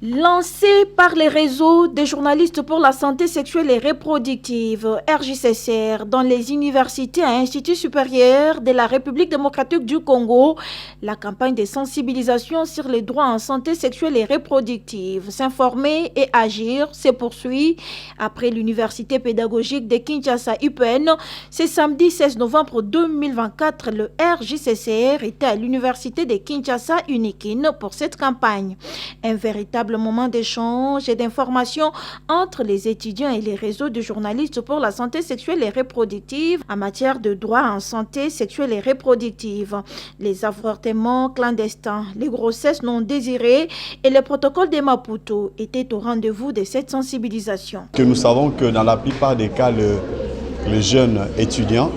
Lancé par les réseaux des journalistes pour la santé sexuelle et reproductive, RJCCR, dans les universités et instituts supérieurs de la République démocratique du Congo, la campagne de sensibilisation sur les droits en santé sexuelle et reproductive, s'informer et agir, se poursuit après l'université pédagogique de Kinshasa UPN. Ce samedi 16 novembre 2024, le RJCCR était à l'université de Kinshasa Unikin pour cette campagne. Un véritable moment d'échange et d'information entre les étudiants et les réseaux de journalistes pour la santé sexuelle et reproductive en matière de droits en santé sexuelle et reproductive. Les avortements clandestins, les grossesses non désirées et le protocole de Maputo étaient au rendez-vous de cette sensibilisation. Nous savons que dans la plupart des cas, les jeunes étudiants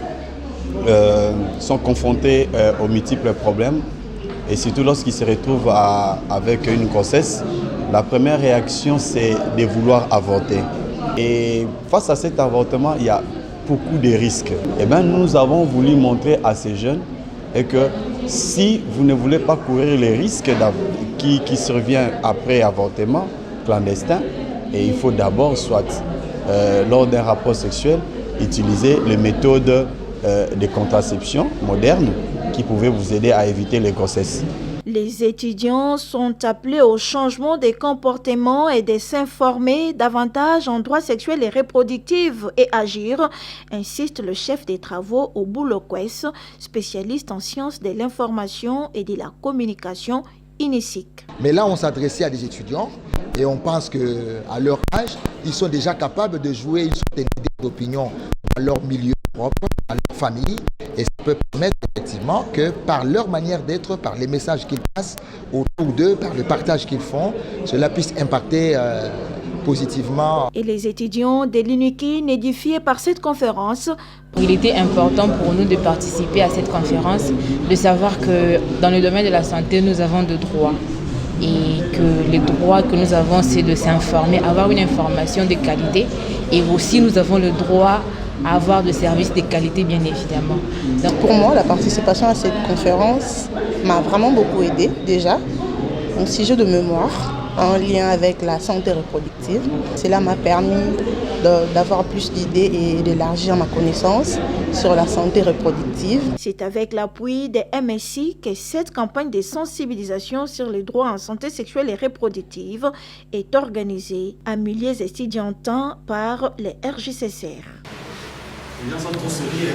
sont confrontés aux multiples problèmes. Et surtout lorsqu'ils se retrouvent avec une grossesse, la première réaction c'est de vouloir avorter. Et face à cet avortement, il y a beaucoup de risques. Et bien nous avons voulu montrer à ces jeunes que si vous ne voulez pas courir les risques qui surviennent après avortement clandestin, et il faut d'abord soit lors d'un rapport sexuel utiliser les méthodes de contraception modernes qui pouvaient vous aider à éviter les grossesses. Les étudiants sont appelés au changement des comportements et de s'informer davantage en droits sexuels et reproductifs et agir, insiste le chef des travaux au Boulokwes, spécialiste en sciences de l'information et de la communication INESIC. Mais là, on s'adressait à des étudiants et on pense qu'à leur âge, ils sont déjà capables de jouer une certaine idée d'opinion dans leur milieu propre, à leur famille, et ça peut permettre effectivement que par leur manière d'être, par les messages qu'ils passent autour d'eux, par le partage qu'ils font, cela puisse impacter positivement. Et les étudiants de l'UNIKIN édifiés par cette conférence. Il était important pour nous de participer à cette conférence, de savoir que dans le domaine de la santé, nous avons des droits. Et que les droits que nous avons, c'est de s'informer, avoir une information de qualité. Et aussi, nous avons le droit à avoir des services de qualité, bien évidemment. Donc pour moi, la participation à cette conférence m'a vraiment beaucoup aidé déjà. Un sujet de mémoire en lien avec la santé reproductive. Cela m'a permis d'avoir plus d'idées et d'élargir ma connaissance sur la santé reproductive. C'est avec l'appui des MSI que cette campagne de sensibilisation sur les droits en santé sexuelle et reproductive est organisée à milliers étudiantins par les RJCCR. Les gens sont trop souriants.